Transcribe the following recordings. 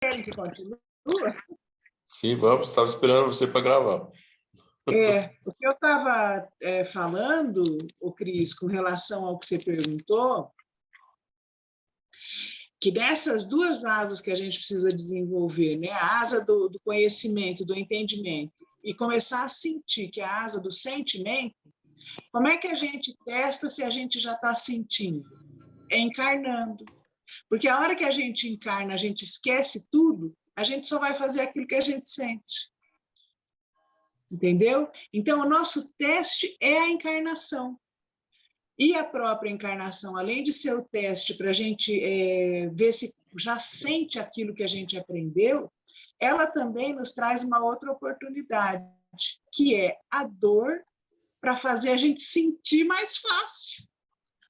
querem que continue? Sim, vamos. Estava esperando você para gravar. O que eu estava falando, o Cris, com relação ao que você perguntou, que nessas duas asas que a gente precisa desenvolver, né? A asa do conhecimento, do entendimento, e começar a sentir, que é a asa do sentimento, como é que a gente testa se a gente já está sentindo? É encarnando. Porque a hora que a gente encarna, a gente esquece tudo, a gente só vai fazer aquilo que a gente sente. Entendeu? Então, o nosso teste é a encarnação. E a própria encarnação, além de ser o teste para a gente ver se já sente aquilo que a gente aprendeu, ela também nos traz uma outra oportunidade, que é a dor para fazer a gente sentir mais fácil.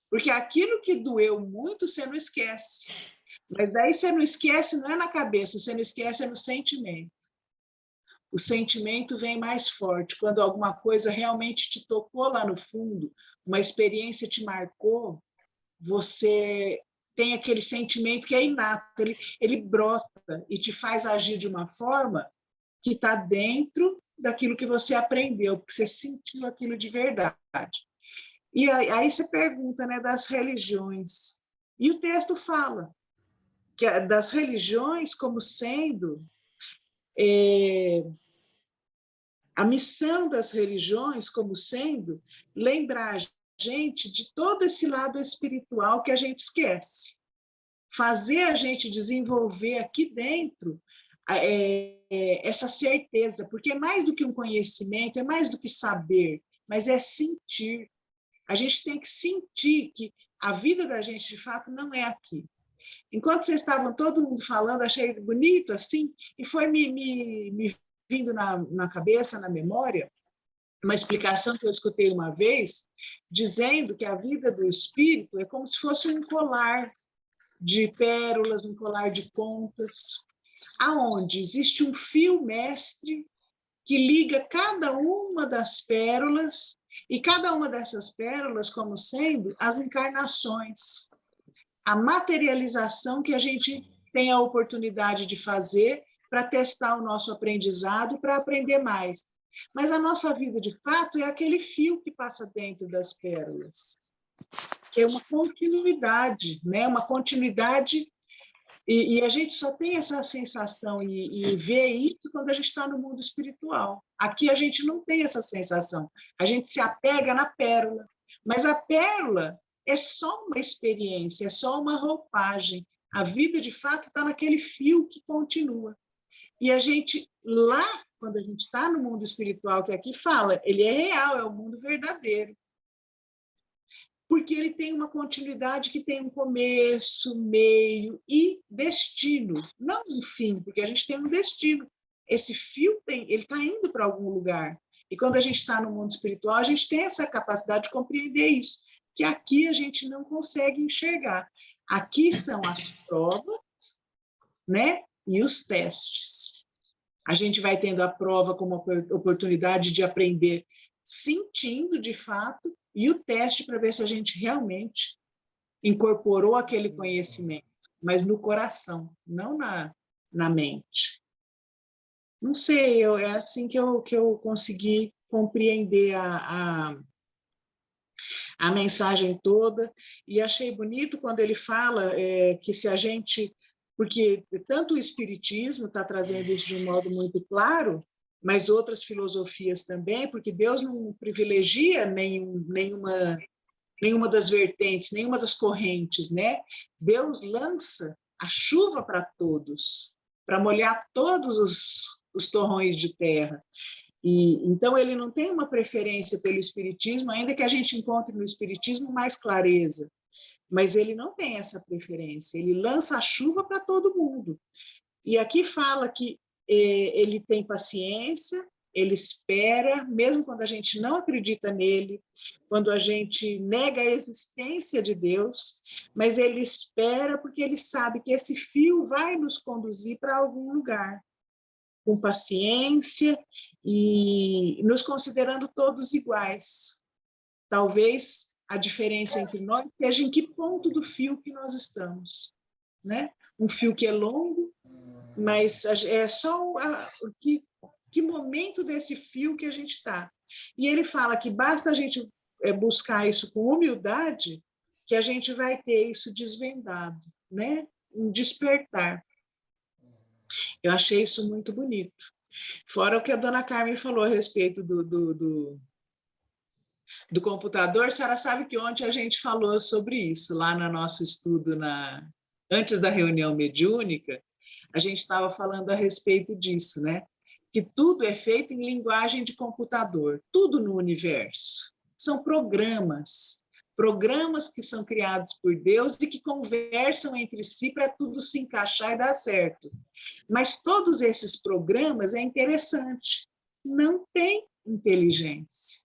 Porque aquilo que doeu muito, você não esquece. Mas daí você não esquece, não é na cabeça, você não esquece, é no sentimento. O sentimento vem mais forte. Quando alguma coisa realmente te tocou lá no fundo, uma experiência te marcou, você tem aquele sentimento que é inato, ele brota e te faz agir de uma forma que está dentro daquilo que você aprendeu, porque você sentiu aquilo de verdade. E aí você pergunta, né, das religiões. E o texto fala que das religiões como sendo a missão das religiões como sendo lembrar a gente de todo esse lado espiritual que a gente esquece. Fazer a gente desenvolver aqui dentro essa certeza, porque é mais do que um conhecimento, é mais do que saber, mas é sentir. A gente tem que sentir que a vida da gente, de fato, não é aqui. Enquanto vocês estavam todo mundo falando, achei bonito assim, e foi me vindo na cabeça, na memória, uma explicação que eu escutei uma vez, dizendo que a vida do espírito é como se fosse um colar de pérolas, um colar de contas, aonde existe um fio mestre que liga cada uma das pérolas, e cada uma dessas pérolas como sendo as encarnações, a materialização que a gente tem a oportunidade de fazer para testar o nosso aprendizado, para aprender mais. Mas a nossa vida, de fato, é aquele fio que passa dentro das pérolas. É uma continuidade, né? Uma continuidade, e a gente só tem essa sensação e vê isso quando a gente está no mundo espiritual. Aqui a gente não tem essa sensação. A gente se apega na pérola, mas a pérola é só uma experiência, é só uma roupagem. A vida, de fato, está naquele fio que continua. E a gente, lá, quando a gente está no mundo espiritual, que aqui fala, ele é real, é o mundo verdadeiro. Porque ele tem uma continuidade que tem um começo, meio e destino. Não um fim, porque a gente tem um destino. Esse fio ele está indo para algum lugar. E quando a gente está no mundo espiritual, a gente tem essa capacidade de compreender isso, que aqui a gente não consegue enxergar. Aqui são as provas, né? E os testes. A gente vai tendo a prova como oportunidade de aprender sentindo, de fato, e o teste para ver se a gente realmente incorporou aquele conhecimento, mas no coração, não na mente. Não sei, é assim que eu consegui compreender a mensagem toda, e achei bonito quando ele fala que se a gente... Porque tanto o Espiritismo está trazendo isso de um modo muito claro, mas outras filosofias também, porque Deus não privilegia nenhuma das vertentes, nenhuma das correntes, né? Deus lança a chuva para todos, para molhar todos os torrões de terra. E então ele não tem uma preferência pelo espiritismo, ainda que a gente encontre no espiritismo mais clareza, mas ele não tem essa preferência, ele lança a chuva para todo mundo. E aqui fala que ele tem paciência, ele espera, mesmo quando a gente não acredita nele, quando a gente nega a existência de Deus, mas ele espera porque ele sabe que esse fio vai nos conduzir para algum lugar, com paciência e nos considerando todos iguais. Talvez a diferença entre nós seja em que ponto do fio que nós estamos, né? Um fio que é longo mas é só que momento desse fio que a gente está. E ele fala que basta a gente buscar isso com humildade, que a gente vai ter isso desvendado, né? Um despertar. Eu achei isso muito bonito. Fora o que a dona Carmen falou a respeito do computador, a senhora sabe que ontem a gente falou sobre isso, lá no nosso estudo, antes da reunião mediúnica, a gente estava falando a respeito disso, né? Que tudo é feito em linguagem de computador, tudo no universo. São programas que são criados por Deus e que conversam entre si para tudo se encaixar e dar certo. Mas todos esses programas, é interessante, não têm inteligência.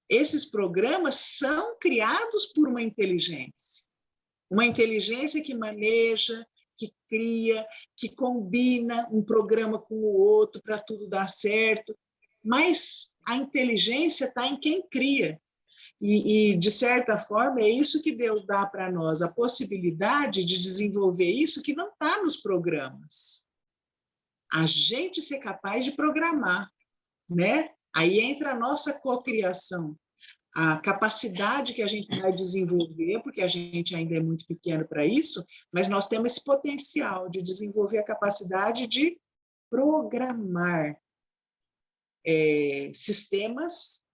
Esses programas são criados por uma inteligência que maneja, que cria, que combina um programa com o outro para tudo dar certo. Mas a inteligência está em quem cria. E, de certa forma, é isso que Deus dá para nós, a possibilidade de desenvolver isso que não está nos programas. A gente ser capaz de programar, né? Aí entra a nossa cocriação, a capacidade que a gente vai desenvolver, porque a gente ainda é muito pequeno para isso, mas nós temos esse potencial de desenvolver a capacidade de programar sistemas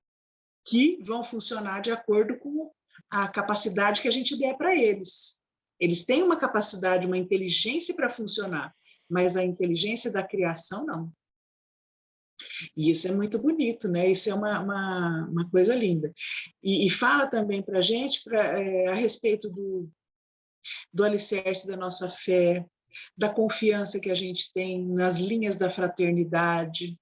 que vão funcionar de acordo com a capacidade que a gente der para eles. Eles têm uma capacidade, uma inteligência para funcionar, mas a inteligência da criação não. E isso é muito bonito, né? Isso é uma coisa linda. E fala também para a gente a respeito do alicerce da nossa fé, da confiança que a gente tem nas linhas da fraternidade,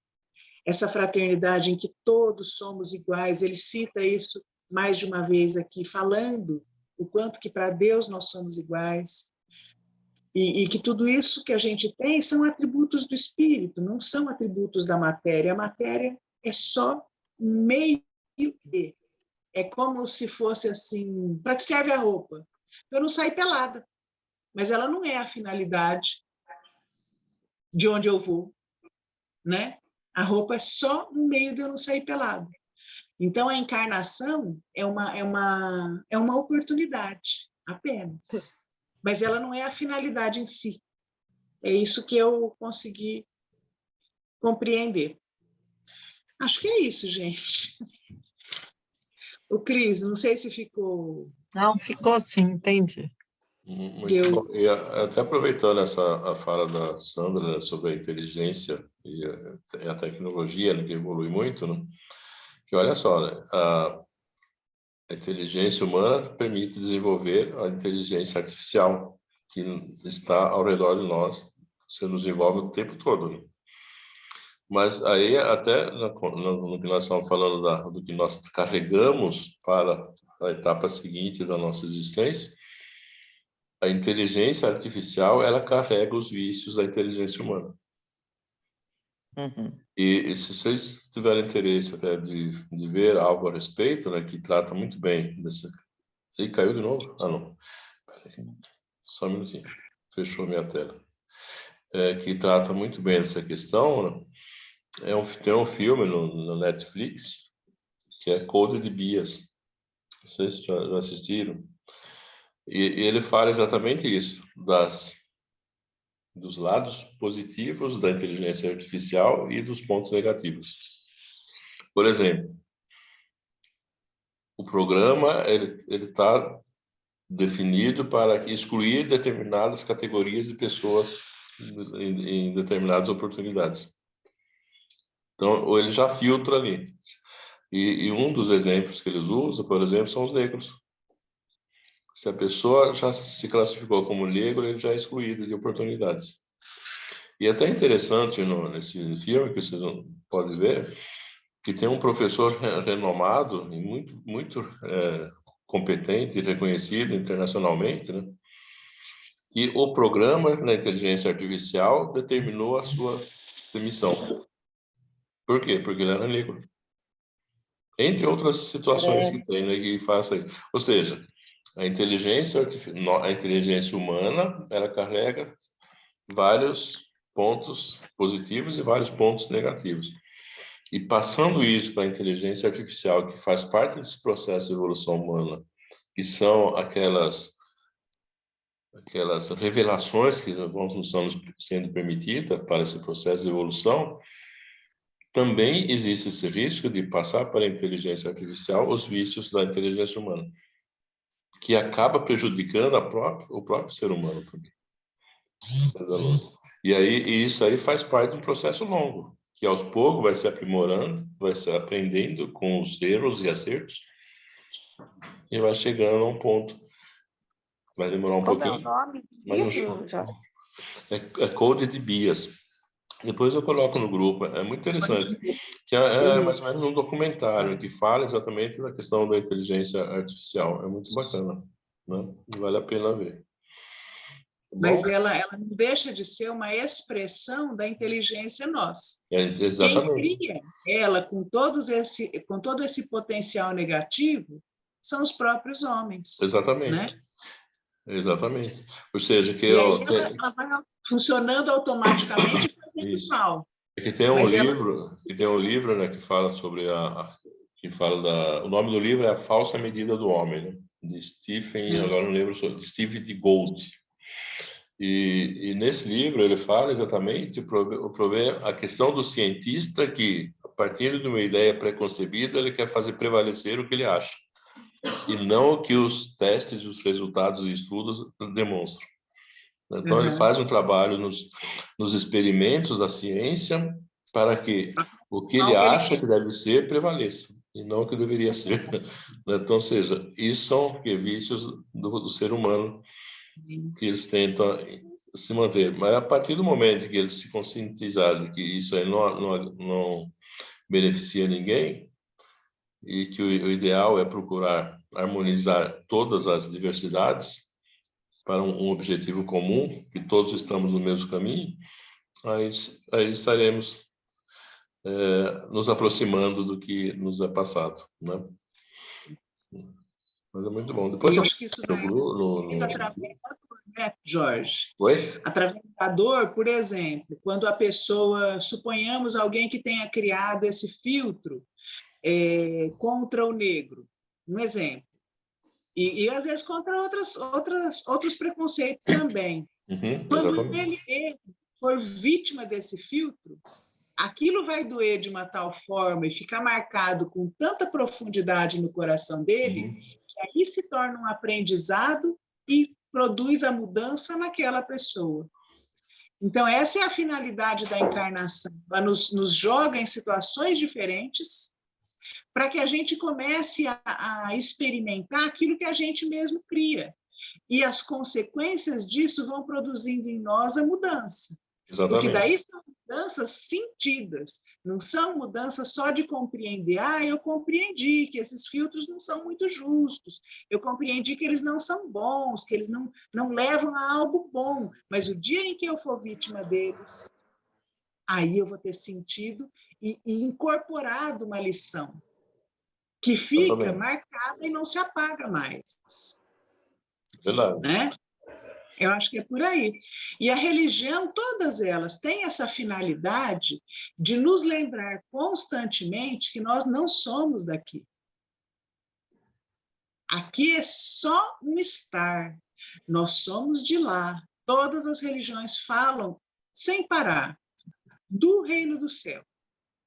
essa fraternidade em que todos somos iguais. Ele cita isso mais de uma vez aqui, falando o quanto que para Deus nós somos iguais. E que tudo isso que a gente tem são atributos do espírito, não são atributos da matéria. A matéria é só um meio de. É como se fosse assim, para que serve a roupa? Eu não saio pelada, mas ela não é a finalidade de onde eu vou, né? A roupa é só um meio de eu não sair pelada. Então, a encarnação é uma oportunidade, apenas. Mas ela não é a finalidade em si. É isso que eu consegui compreender. Acho que é isso, gente. O Cris, não sei se ficou... Não, ficou sim, entendi. Muito bom. E até aproveitando a fala da Sandra, né, sobre a inteligência e a tecnologia, né, que evolui muito, né? Que olha só, né, a inteligência humana permite desenvolver a inteligência artificial que está ao redor de nós, se nos envolve o tempo todo, né? Mas aí, até no que nós estamos falando do que nós carregamos para a etapa seguinte da nossa existência, a inteligência artificial, ela carrega os vícios da inteligência humana. Uhum. E se vocês tiverem interesse até de ver algo a respeito, né, que trata muito bem desse... Ih, caiu de novo? Ah, não. Peraí. Só um minutinho. Fechou minha tela. Que trata muito bem dessa questão, né? Tem um filme no Netflix que é Code Geass. Vocês já assistiram? E ele fala exatamente isso, dos lados positivos da inteligência artificial e dos pontos negativos. Por exemplo, o programa ele está definido para excluir determinadas categorias de pessoas em determinadas oportunidades. Então, ele já filtra ali. E um dos exemplos que eles usam, por exemplo, são os negros. Se a pessoa já se classificou como negro, ele já é excluído de oportunidades. E é até interessante nesse filme, que vocês podem ver, que tem um professor renomado e muito competente e reconhecido internacionalmente, né? E o programa da inteligência artificial determinou a sua demissão. Por quê? Porque ele era negro. Entre outras situações que tem, né, que faça isso. Ou seja, a inteligência humana, ela carrega vários pontos positivos e vários pontos negativos. E passando isso para a inteligência artificial, que faz parte desse processo de evolução humana, que são aquelas revelações que vão nos sendo permitidas para esse processo de evolução, também existe esse risco de passar para a inteligência artificial os vícios da inteligência humana, que acaba prejudicando o próprio ser humano também. E isso aí faz parte de um processo longo, que aos poucos vai se aprimorando, vai se aprendendo com os erros e acertos, e vai chegando a um ponto. Vai demorar um Como é pouquinho. o nome do livro, Jorge? É Code de Bias. Depois eu coloco no grupo. É muito interessante. Que é mais ou menos um documentário que fala exatamente da questão da inteligência artificial. É muito bacana, né? Vale a pena ver. Mas ela não deixa de ser uma expressão da inteligência nossa. Exatamente. Quem cria ela com todo esse potencial negativo são os próprios homens. Exatamente. Né? Exatamente. Ou seja, que ela vai funcionando automaticamente e fazendo mal. É que tem um livro, né, que fala sobre o nome do livro é A Falsa Medida do Homem, né? De Stephen, agora não lembro, de Steve de Gold. E nesse livro ele fala exatamente a questão do cientista que, a partir de uma ideia preconcebida, ele quer fazer prevalecer o que ele acha, e não o que os testes, os resultados e estudos demonstram. Então, ele faz um trabalho nos experimentos da ciência para que o que ele acha que deve ser prevaleça, e não o que deveria ser. Então, ou seja, isso são vícios do ser humano que eles tentam se manter. Mas a partir do momento que eles se conscientizarem de que isso aí não beneficia ninguém, e que o ideal é procurar harmonizar todas as diversidades para um objetivo comum, que todos estamos no mesmo caminho, aí estaremos nos aproximando do que nos é passado, né? Mas é muito bom. Depois eu acho que isso através da dor, né, Jorge? Oi? Através da dor, por exemplo, quando a pessoa, suponhamos alguém que tenha criado esse filtro contra o negro, um exemplo. E às vezes contra outros preconceitos também. Quando ele for vítima desse filtro, aquilo vai doer de uma tal forma e ficar marcado com tanta profundidade no coração dele, que aí se torna um aprendizado e produz a mudança naquela pessoa. Então, essa é a finalidade da encarnação. Ela nos joga em situações diferentes, para que a gente comece a experimentar aquilo que a gente mesmo cria. E as consequências disso vão produzindo em nós a mudança. Exatamente. Porque daí são mudanças sentidas, não são mudanças só de compreender. Eu compreendi que esses filtros não são muito justos, eu compreendi que eles não são bons, que eles não levam a algo bom, mas o dia em que eu for vítima deles, aí eu vou ter sentido e incorporado uma lição que fica marcada e não se apaga mais. Verdade. Né? Eu acho que é por aí. E a religião, todas elas, têm essa finalidade de nos lembrar constantemente que nós não somos daqui. Aqui é só um estar. Nós somos de lá. Todas as religiões falam, sem parar, do reino do céu.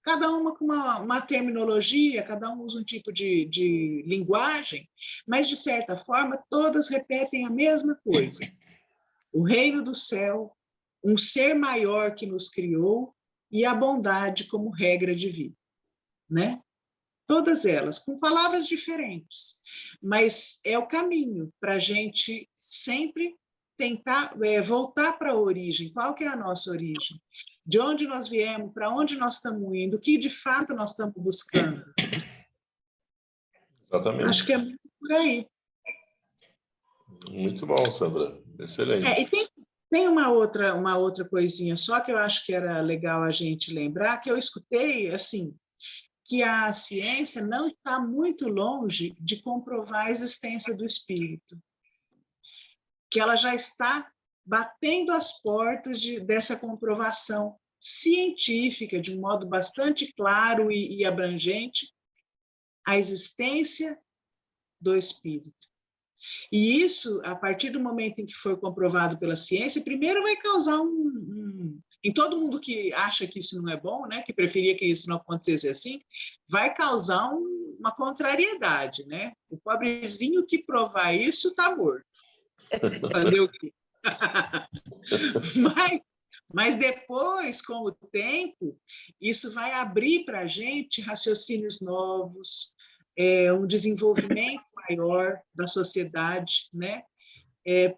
Cada uma com uma terminologia, cada um usa um tipo de linguagem, mas, de certa forma, todas repetem a mesma coisa. O reino do céu, um ser maior que nos criou e a bondade como regra de vida. Né? Todas elas, com palavras diferentes, mas é o caminho para a gente sempre tentar voltar para a origem. Qual que é a nossa origem? De onde nós viemos, para onde nós estamos indo, o que de fato nós estamos buscando. Exatamente. Acho que é muito por aí. Muito bom, Sandra. Excelente. E tem uma outra coisinha só que eu acho que era legal a gente lembrar, que eu escutei, assim, que a ciência não está muito longe de comprovar a existência do espírito. Que ela já está batendo as portas dessa comprovação científica, de um modo bastante claro e abrangente, a existência do espírito. E isso, a partir do momento em que foi comprovado pela ciência, primeiro vai causar em todo mundo que acha que isso não é bom, né, que preferia que isso não acontecesse assim, vai causar uma contrariedade, né? O pobrezinho que provar isso está morto. Fazer o quê? Mas depois, com o tempo, isso vai abrir para a gente raciocínios novos, um desenvolvimento maior da sociedade, né?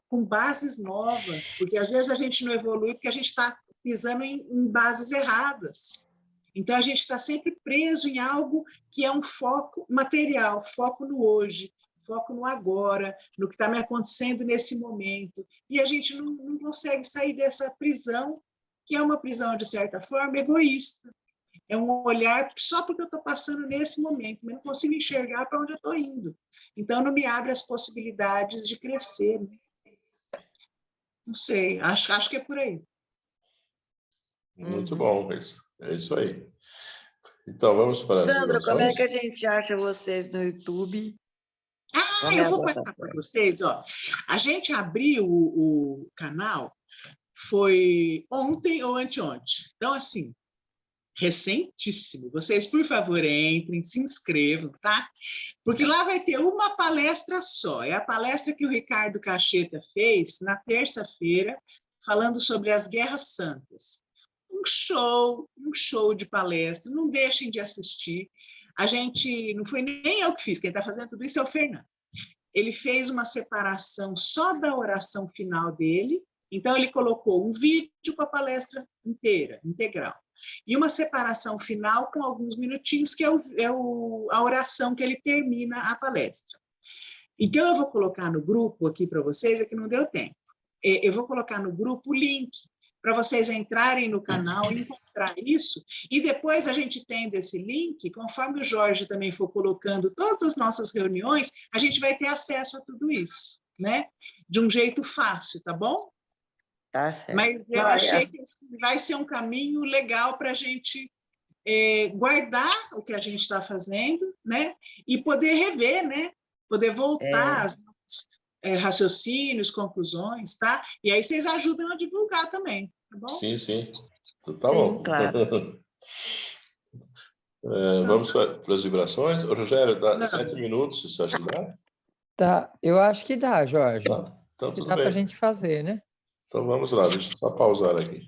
Com bases novas, porque às vezes a gente não evolui porque a gente está pisando em bases erradas. Então, a gente está sempre preso em algo que é um foco material, foco no hoje, foco no agora, no que está me acontecendo nesse momento. E a gente não consegue sair dessa prisão, que é uma prisão, de certa forma, egoísta. É um olhar só porque eu estou passando nesse momento, mas não consigo enxergar para onde eu estou indo. Então, não me abre as possibilidades de crescer. Não sei, acho que é por aí. Muito bom, é isso aí. Então, vamos para as Sandra, como é que a divulgações? gente acha vocês no YouTube? Eu vou contar para vocês. Ó. A gente abriu o canal, foi ontem ou anteontem. Então, assim, recentíssimo. Vocês, por favor, entrem, se inscrevam, tá? Porque lá vai ter uma palestra só. É a palestra que o Ricardo Cacheta fez na terça-feira, falando sobre as Guerras Santas. Um show de palestra. Não deixem de assistir. A gente, não foi nem eu que fiz, quem está fazendo tudo isso é o Fernando. Ele fez uma separação só da oração final dele, então ele colocou um vídeo com a palestra inteira, integral, e uma separação final com alguns minutinhos, que a oração que ele termina a palestra. Então, eu vou colocar no grupo aqui para vocês, é que não deu tempo, eu vou colocar no grupo o link para vocês entrarem no canal e encontrar isso, e depois a gente tendo esse link, conforme o Jorge também for colocando todas as nossas reuniões, a gente vai ter acesso a tudo isso, né? De um jeito fácil, tá bom? Tá certo. Mas eu achei que vai ser um caminho legal para a gente guardar o que a gente está fazendo, né? E poder rever, né? Poder voltar aos raciocínios, conclusões, tá? E aí vocês ajudam a divulgar também, tá bom? Sim, sim. Tá bom. Sim, claro. Vamos para as vibrações. Ô, Rogério, dá 7 minutos, você acha que dá? Tá, eu acho que dá, Jorge. Tá, então Acho que tudo dá para a bem. gente fazer, né? Então vamos lá, deixa eu só pausar aqui.